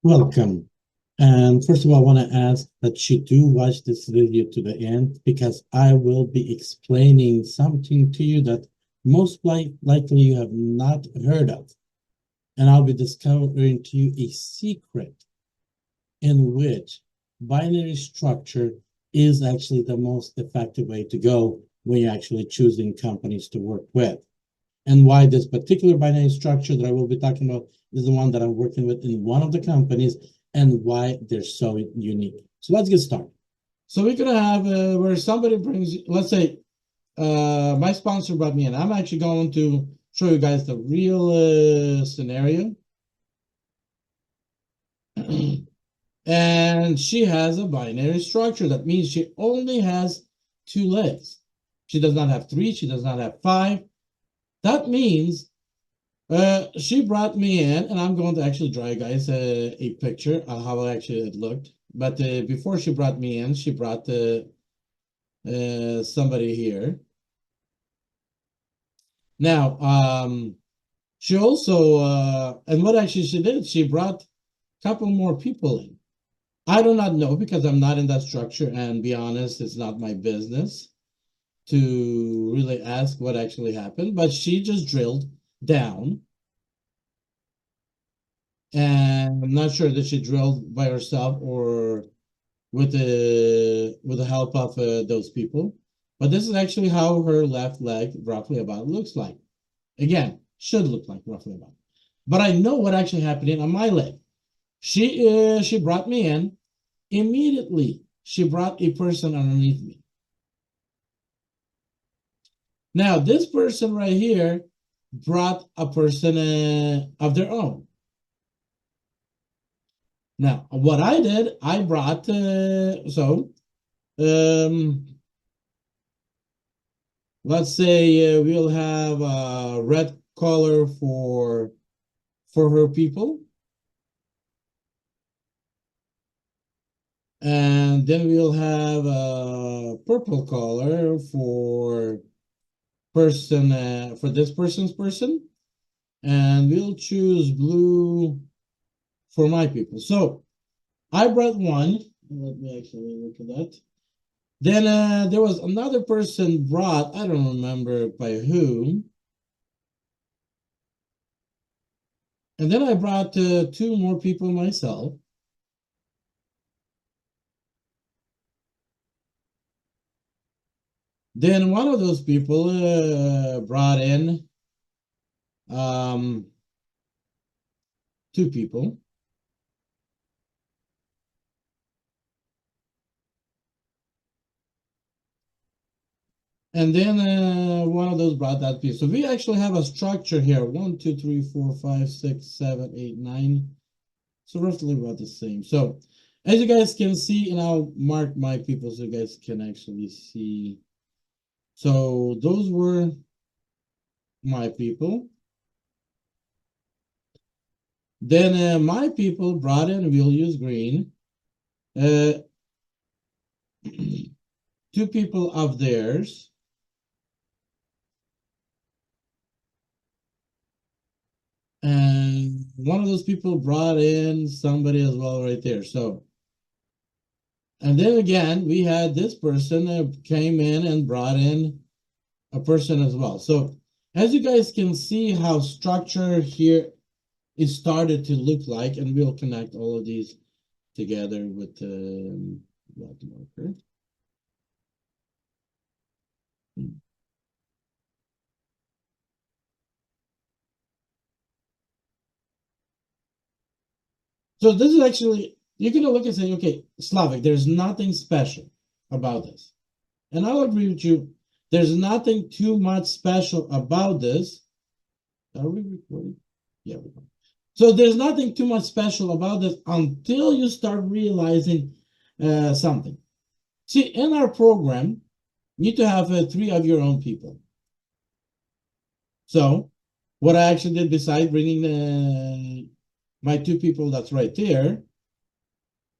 Welcome. And first of all, I want to ask that you do watch this video to the end because I will be explaining something to you that most likely you have not heard of. And I'll be discovering to you a secret in which binary structure is actually the most effective way to go when you're actually choosing companies to work with. And why this particular binary structure that I will be talking about is the one that I'm working with in one of the companies and why they're so unique. So let's get started. So we're going to have where somebody brings, let's say, my sponsor brought me in. I'm actually going to show you guys the real scenario. And she has a binary structure. That means she only has 2 legs. She does not have 3. She does not have 5. That means she brought me in, and I'm going to actually draw you guys a picture of how actually it looked. But before she brought me in, she brought somebody here. Now, she also, and what actually she did, she brought a couple more people in. I do not know because I'm not in that structure, and be honest, it's not my business to really ask what actually happened, but she just drilled down. And I'm not sure that she drilled by herself or with the help of those people. But this is actually how her left leg roughly about looks like. Again, should look like roughly about. But I know what actually happened on my leg. She brought me in. Immediately, she brought a person underneath me. Now, this person right here brought a person of their own. Now, what I did, I brought, let's say we'll have a red color for her people. And then we'll have a purple color for person, for this person's person. And we'll choose blue for my people. So I brought one. Let me actually look at that. Then there was another person brought, I don't remember by whom. And then I brought 2 more people myself. Then one of those people brought in 2 people. And then one of those brought that piece. So we actually have a structure here. 1, 2, 3, 4, 5, 6, 7, 8, 9. So roughly about the same. So as you guys can see, and I'll mark my people so you guys can actually see. So those were my people. Then my people brought in, we'll use green, 2 people of theirs. And one of those people brought in somebody as well right there. So, and then again, we had this person came in and brought in a person as well. So as you guys can see how structure here is started to look like, and we'll connect all of these together with the black marker. So this is actually, you're going to look and say, okay, Slavic, there's nothing special about this. And I'll agree with you. There's nothing too much special about this. Are we recording? Yeah, we're recording. So there's nothing too much special about this until you start realizing something. See, in our program, you need to have 3 of your own people. So what I actually did, besides bringing my 2 people that's right there,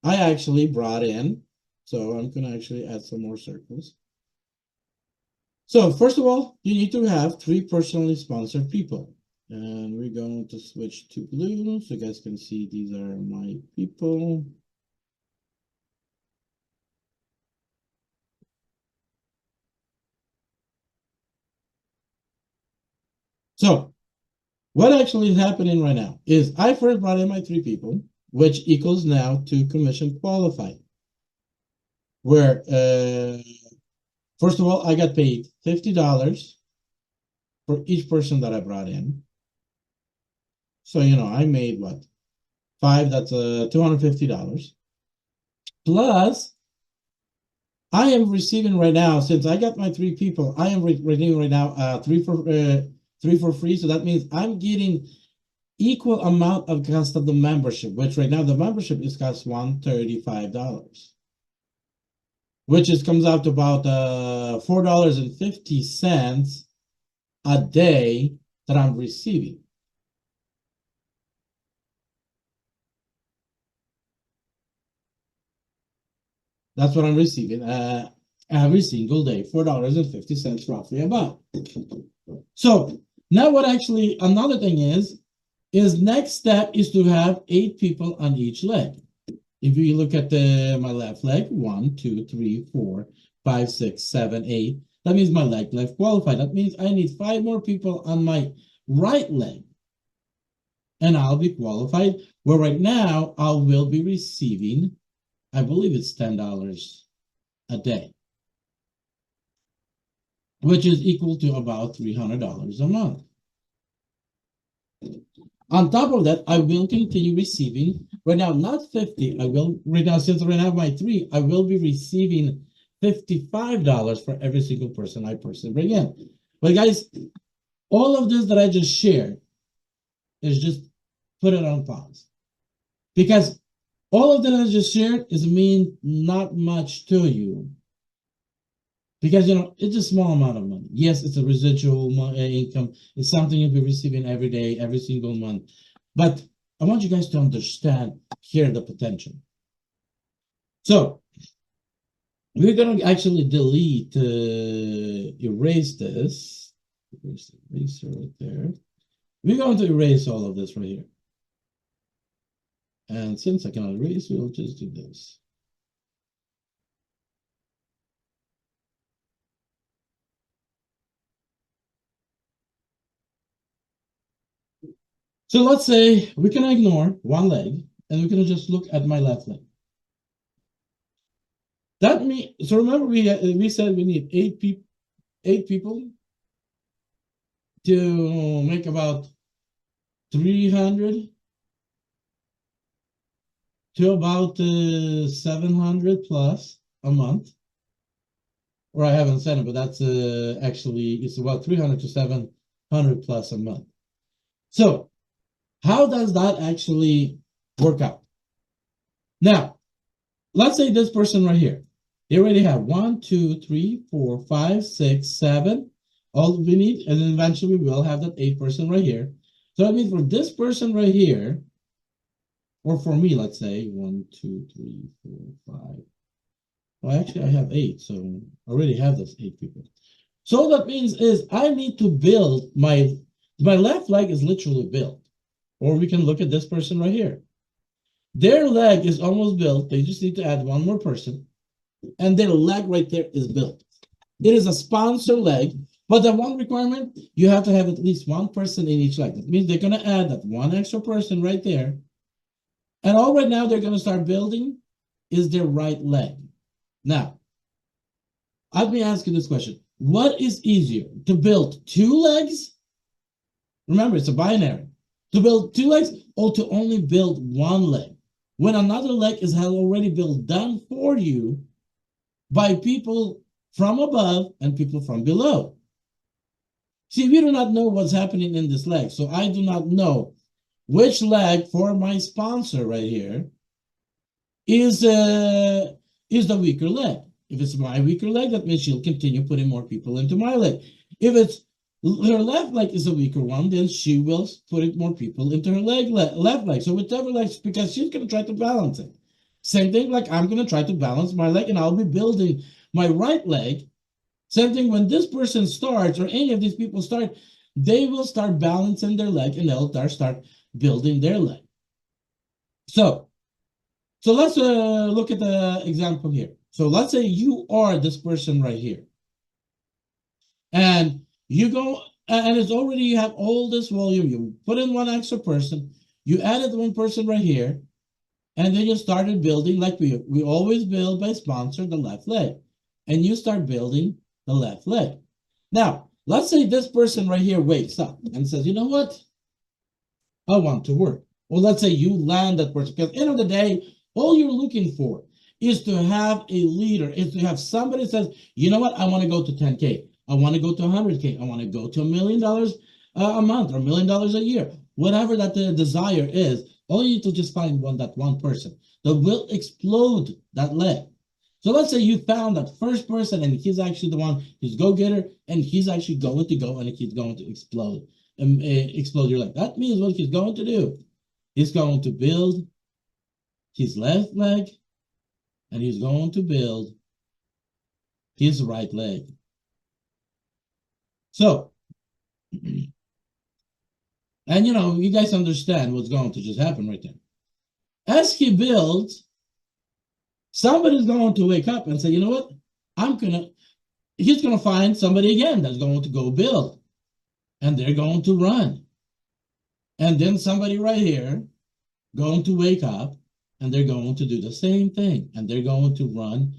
I actually brought in, so I'm going to actually add some more circles. So first of all, you need to have 3 personally sponsored people. And we're going to switch to blue so you guys can see these are my people. So what actually is happening right now is I first brought in my 3 people, which equals now to commission qualified. Where, first of all, I got paid $50 for each person that I brought in. So, I made what? 5, that's $250. Plus, I am receiving right now, since I got my 3 people, I am receiving right now 3 for free. So that means I'm getting equal amount of cost of the membership, which right now the membership is cost $135, which comes out to about $4.50 a day that I'm receiving. That's what I'm receiving every single day, $4.50 roughly about. So now what actually another thing is next step is to have 8 people on each leg. If you look at my left leg, 1, 2, 3, 4, 5, 6, 7, 8. That means my leg left qualified. That means I need 5 more people on my right leg. And I'll be qualified. Where right now I will be receiving, I believe it's $10 a day, which is equal to about $300 a month. On top of that, I will continue receiving, right now, not 50, I will, right now, since I have my 3, I will be receiving $55 for every single person I personally bring in. But guys, all of this that I just shared is just put it on pause. Because all of that I just shared is mean not much to you. Because, it's a small amount of money. Yes, it's a residual income. It's something you'll be receiving every day, every single month. But I want you guys to understand here the potential. So we're going to actually delete, erase this. Erase the eraser right there. We're going to erase all of this right here. And since I cannot erase, we'll just do this. So let's say we can ignore one leg and we can just look at my left leg. That means, so remember we said we need 8 people to make about 300 to about 700 plus a month. Or I haven't said it, but that's actually, it's about 300 to 700 plus a month. So how does that actually work out? Now, let's say this person right here, they already have 1, 2, 3, 4, 5, 6, 7. All we need, and then eventually we'll have that 8 person right here. So that means for this person right here, or for me, let's say 1, 2, 3, 4, 5. Well, actually, I have 8, so I already have those 8 people. So that means is I need to build my left leg is literally built. Or we can look at this person right here. Their leg is almost built. They just need to add 1 more person. And their leg right there is built. It is a sponsor leg, but the one requirement, you have to have at least 1 person in each leg. That means they're going to add that 1 extra person right there. And all right now they're going to start building is their right leg. Now, let me ask you this question. What is easier, to build 2 legs? Remember, it's a binary. To build 2 legs or to only build 1 leg? When another leg is already built done for you by people from above and people from below. See, we do not know what's happening in this leg. So I do not know which leg for my sponsor right here is the weaker leg. If it's my weaker leg, that means she'll continue putting more people into my leg. If it's her left leg is a weaker one, then she will put more people into her left leg. So whichever leg, because she's going to try to balance it. Same thing like I'm going to try to balance my leg and I'll be building my right leg. Same thing when this person starts or any of these people start, they will start balancing their leg and they'll start building their leg. So let's look at the example here. So let's say you are this person right here. And you go, and it's already, you have all this volume. You put in one extra person, you added one person right here, and then you started building like we always build by sponsor the left leg. And you start building the left leg. Now, let's say this person right here wakes up and says, you know what? I want to work. Well, let's say you land that person, because at the end of the day, all you're looking for is to have a leader, is to have somebody that says, you know what, I want to go to 10K. I want to go to 100K. I want to go to $1 million a month or $1 million a year. Whatever that the desire is, all you need to just find that one person that will explode that leg. So let's say you found that first person and he's actually the one, he's go-getter, and he's actually going to go and he's going to explode your leg. That means what he's going to do, he's going to build his left leg and he's going to build his right leg. So, and you guys understand what's going to just happen right there. As he builds, somebody's going to wake up and say, you know what, he's going to find somebody again that's going to go build. And they're going to run. And then somebody right here going to wake up and they're going to do the same thing. And they're going to run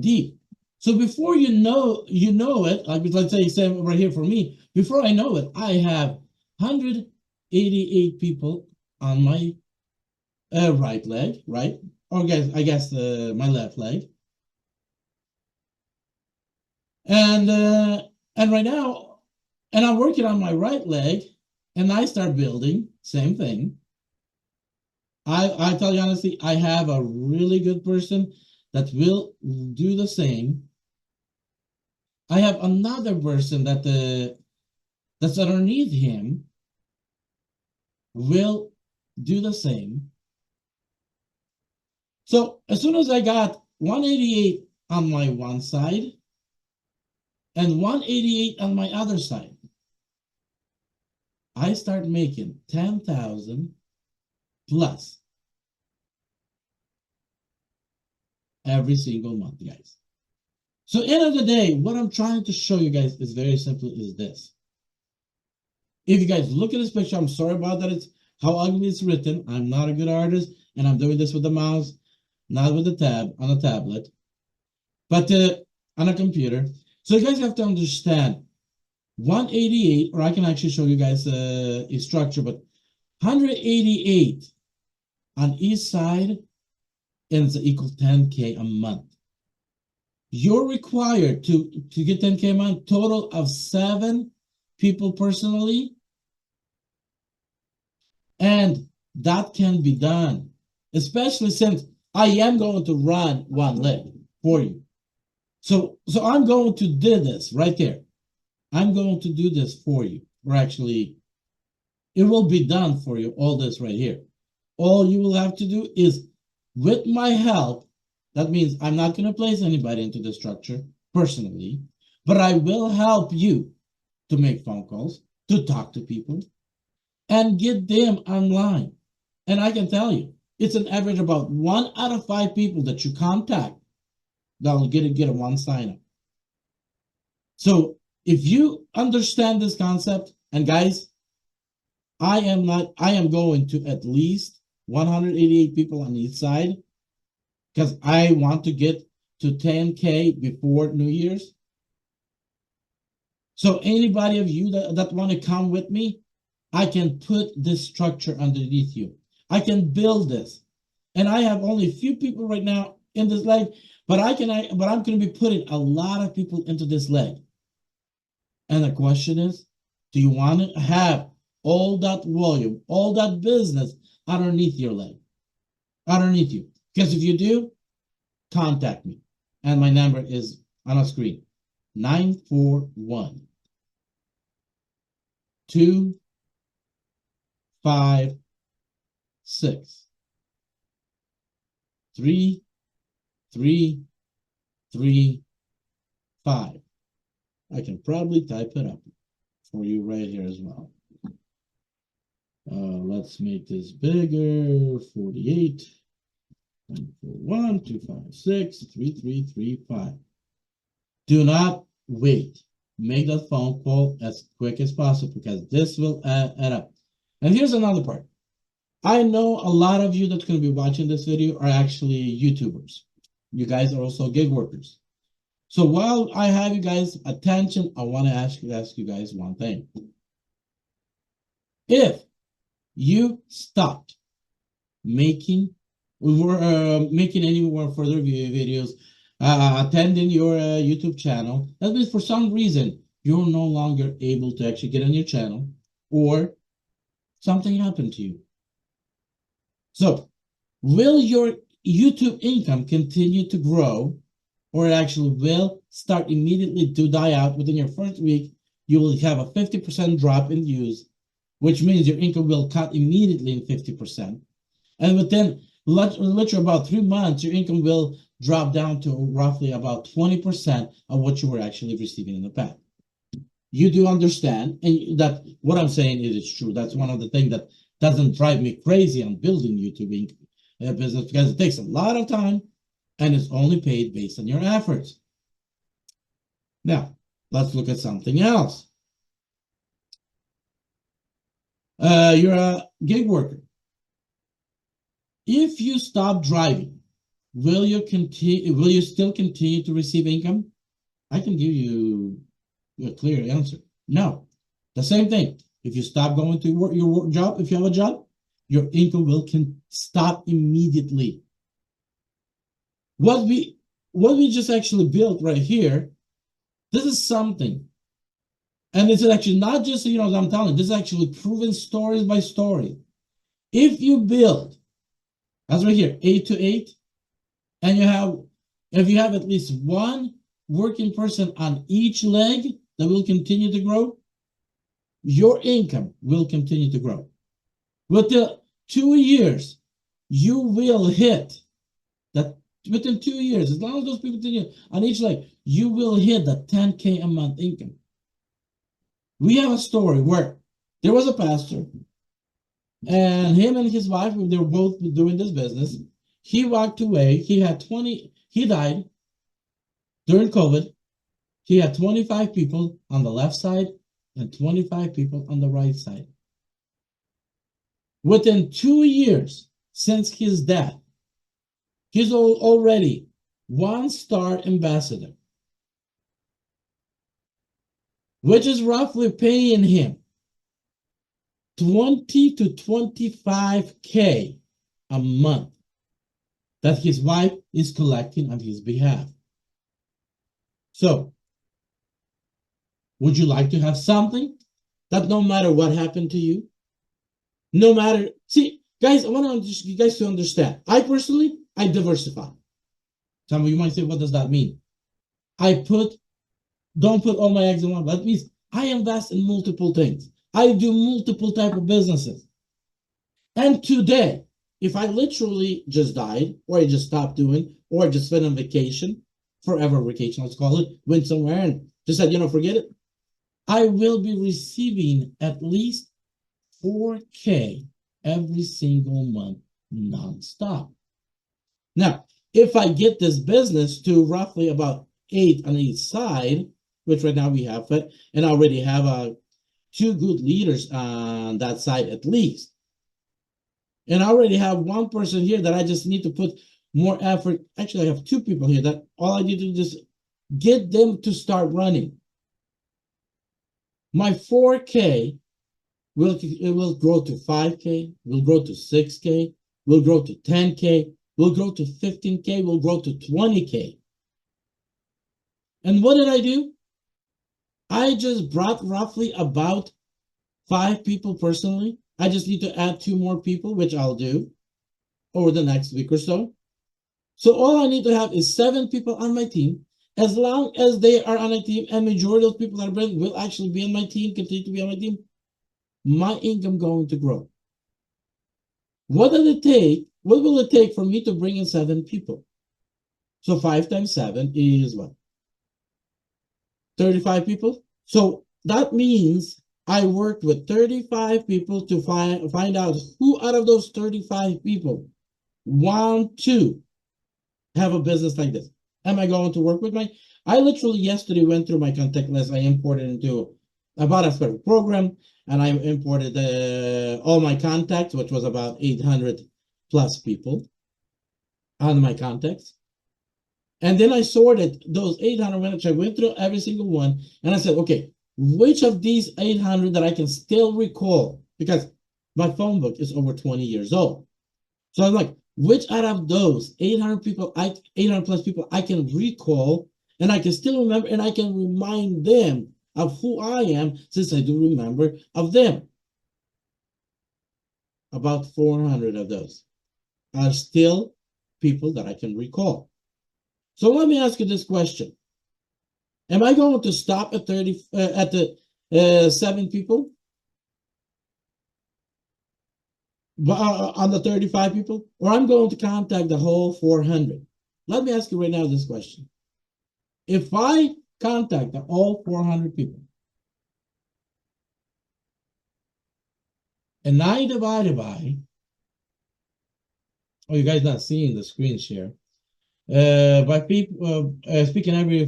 deep. So before you know it, like let's say right here for me, before I know it, I have 188 people on my right leg, right? Or I guess my left leg. And right now, and I'm working on my right leg, and I start building, same thing. I tell you honestly, I have a really good person that will do the same. I have another person that's underneath him will do the same. So as soon as I got 188 on my one side and 188 on my other side, I start making 10,000 plus every single month, guys. So end of the day, what I'm trying to show you guys is very simple, is this. If you guys look at this picture, I'm sorry about that. It's how ugly it's written. I'm not a good artist, and I'm doing this with the mouse, not with the tab on a tablet, but on a computer. So you guys have to understand 188, or I can actually show you guys a structure, but 188 on each side, and it's equal 10K a month. You're required to get 10K a month, total of 7 people personally, and that can be done, especially since I am going to run one leg for you. So I'm going to do this right there. I'm going to do this for you, or actually, it will be done for you, all this right here. All you will have to do is, with my help, that means I'm not going to place anybody into the structure personally, but I will help you to make phone calls, to talk to people, and get them online. And I can tell you, it's an average about 1 out of 5 people that you contact that'll get a one sign up. So if you understand this concept, and guys, I am going to at least 188 people on each side, because I want to get to 10K before New Year's. So anybody of you that want to come with me, I can put this structure underneath you. I can build this. And I have only a few people right now in this leg, but I'm going to be putting a lot of people into this leg. And the question is, do you want to have all that volume, all that business underneath your leg, underneath you? Because if you do, contact me. And my number is on a screen, 941 256 3335. I can probably type it up. for you right here as well. Let's make this bigger. 48. 1, 2, 5, 6, 3, 3, 3, 5. Do not wait. Make that phone call as quick as possible because this will add up. And here's another part. I know a lot of you that's going to be watching this video are actually YouTubers. You guys are also gig workers. So while I have you guys' attention, I want to ask you guys one thing. If you stopped making any more further videos, attending your YouTube channel, that means for some reason you're no longer able to actually get on your channel, or something happened to you. So, will your YouTube income continue to grow, or it actually will start immediately to die out within your first week? You will have a 50% drop in views, which means your income will cut immediately in 50%. And within literally about 3 months, your income will drop down to roughly about 20% of what you were actually receiving in the past. You do understand, and that what I'm saying is true. That's one of the things that doesn't drive me crazy on building YouTube business, because it takes a lot of time and it's only paid based on your efforts. Now, let's look at something else. You're a gig worker. If you stop driving, will you still continue to receive income? I can give you a clear answer. No. The same thing. If you stop going to your work job, if you have a job, your income will stop immediately. What we just actually built right here, this is something. And it's actually not just, as I'm telling you, this is actually proven stories by story. If you build, that's right here, 8 to 8, and if you have at least one working person on each leg that will continue to grow, your income will continue to grow. Within 2 years, you will hit that. Within 2 years, as long as those people continue on each leg, you will hit the 10K a month income. We have a story where there was a pastor, and him and his wife, they were both doing this business. He walked away. He died during COVID. He had 25 people on the left side and 25 people on the right side. Within 2 years since his death, he's already 1-star ambassador, which is roughly paying him 20 to 25K a month that his wife is collecting on his behalf. So, would you like to have something that no matter what happened to you, see, guys, I want you guys to understand. I personally, I diversify. Some of you might say, what does that mean? Don't put all my eggs in one. That means I invest in multiple things. I do multiple type of businesses. And today, if I literally just died, or I just stopped doing, or I just went on vacation, forever vacation, let's call it, went somewhere and just said, forget it, I will be receiving at least 4K every single month, nonstop. Now, if I get this business to roughly about 8 on each side, which right now we have, and I already have 2 good leaders on that side at least. And I already have 1 person here that I just need to put more effort. Actually, I have 2 people here that all I need to just get them to start running. My 4K will grow to 5K, will grow to 6K, will grow to 10K, will grow to 15K, will grow to 20K. And what did I do? I just brought roughly about 5 people personally. I just need to add 2 more people, which I'll do over the next week or so. So all I need to have is 7 people on my team. As long as they are on a team, and majority of people that are bringing will actually be on my team, continue to be on my team, my income going to grow. What will it take for me to bring in 7 people? So 5 times 7 is what? 35 people. So that means I worked with 35 people to find out who out of those 35 people want to have a business like this. Am I going to work with my? I literally yesterday went through my contact list. I imported into about a special program, and I imported all my contacts, which was about 800 plus people on my contacts. And then I sorted those 800 minutes. I went through every single one, and I said, okay, which of these 800 that I can still recall? Because my phone book is over 20 years old. So I'm like, which out of those 800 people, 800 plus people, I can recall, and I can still remember, and I can remind them of who I am, since I do remember of them. About 400 of those are still people that I can recall. So let me ask you this question. Am I going to stop at 30 at the 7 people? On the 35 people? Or I'm going to contact the whole 400? Let me ask you right now this question. If I contact the all 400 people, and I divide by, oh, you guys not seeing the screen share. By people speaking every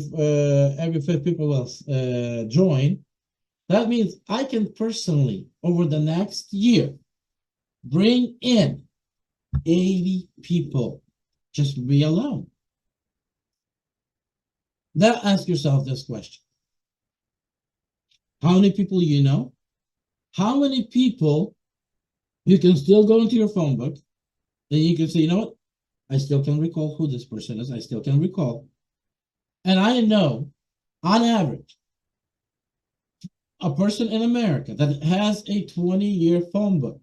5 people will join. That means I can personally, over the next year, bring in 80 people. Just be alone. Now ask yourself this question. How many people you know? How many people you can still go into your phone book, and you can say, you know what? I still can recall who this person is. I still can recall. And I know, on average, a person in America that has a 20-year phone book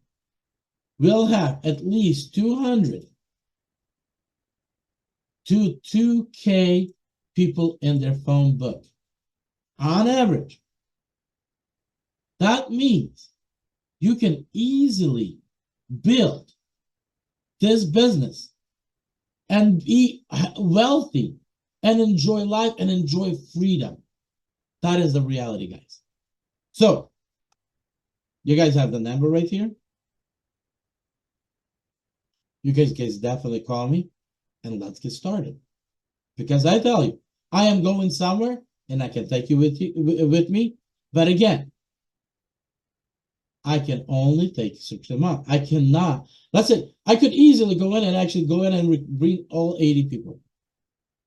will have at least 200 to 2K people in their phone book. On average. That means you can easily build this business and be wealthy and enjoy life and enjoy freedom. That is the reality, guys. So, you guys have the number right here. You guys definitely call me and let's get started. Because I tell you, I am going somewhere and I can take you with me. But again, I can only take 6 months. I cannot. Let's say I could easily go in and actually go in and bring all 80 people.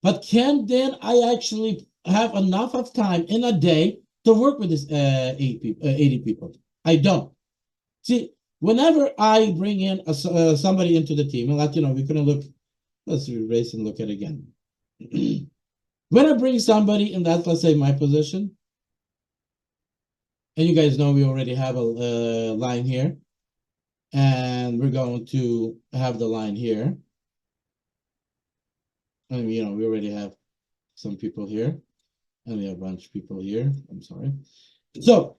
But can then I actually have enough of time in a day to work with this 80 people? I don't. See, whenever I bring in somebody into the team, and let you know, we're going to look, let's erase and look at it again. When I bring somebody in that, let's say my position, and you guys know we already have a line here, and we're going to have the line here. And you know, we already have some people here, and we have a bunch of people here. I'm sorry. So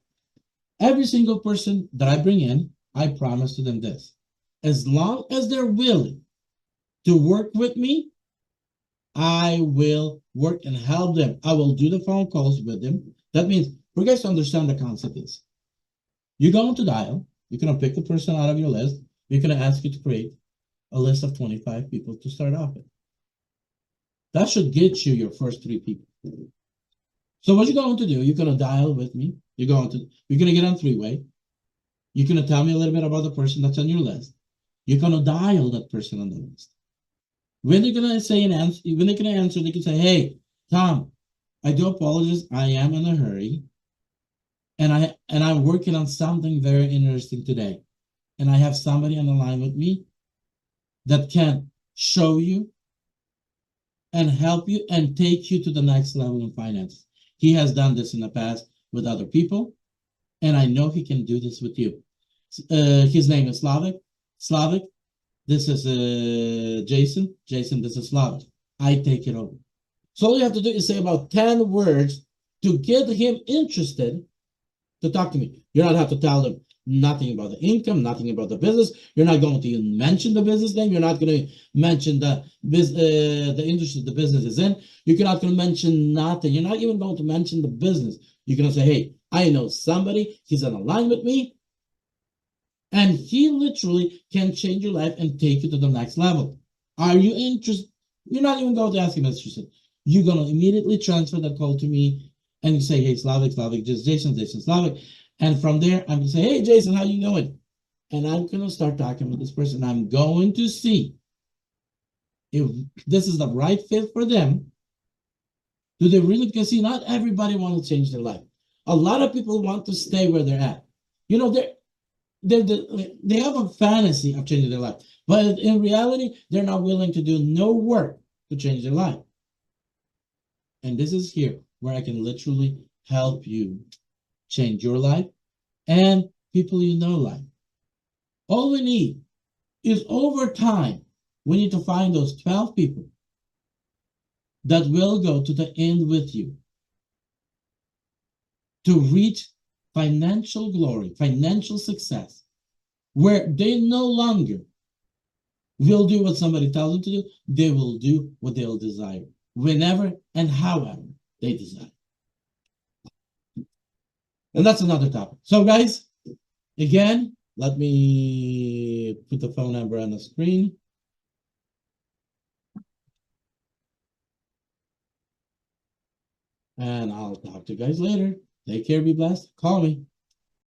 every single person that I bring in, I promise to them this: as long as they're willing to work with me, I will work and help them. I will do the phone calls with them. That means, for you guys to understand the concept is, you're going to dial, you're going to pick the person out of your list, you're going to ask you to create a list of 25 people to start off with. That should get you your first 3 people. So what you're going to do, you're going to dial with me, you're going to get on 3-way, you're going to tell me a little bit about the person that's on your list, you're going to dial that person on the list. When they're going to say an answer, when they're going to answer, they can say, hey, Tom, I do apologize. I am in a hurry. And I'm working on something very interesting today. And I have somebody on the line with me that can show you and help you and take you to the next level in finance. He has done this in the past with other people. And I know he can do this with you. His name is Slavic. This is Jason. Jason, this is Slavic. I take it over. So all you have to do is say about 10 words to get him interested to talk to me. You don't have to tell them nothing about the income, nothing about the business. You're not going to mention the business name. You're not going to mention the industry the business is in. You're not going to mention nothing. You're not even going to mention the business. You're going to say, hey, I know somebody, he's on a line with me, and he literally can change your life and take you to the next level. Are you interested? You're not even going to ask him if interested. You're going to immediately transfer that call to me and you say, hey, Slavic, just Jason, Slavic. And from there, I'm going to say, hey, Jason, how you doing? And I'm going to start talking with this person. I'm going to see if this is the right fit for them. Do they really? Because see, not everybody wants to change their life. A lot of people want to stay where they're at. You know, they have a fantasy of changing their life, but in reality, they're not willing to do no work to change their life. And this is here where I can literally help you change your life and people you know life. All we need is over time, we need to find those 12 people that will go to the end with you to reach financial glory, financial success, where they no longer will do what somebody tells them to do. They will do what they'll desire, whenever and however they desire. And that's another topic. So, guys, again, let me put the phone number on the screen. And I'll talk to you guys later. Take care, be blessed. Call me.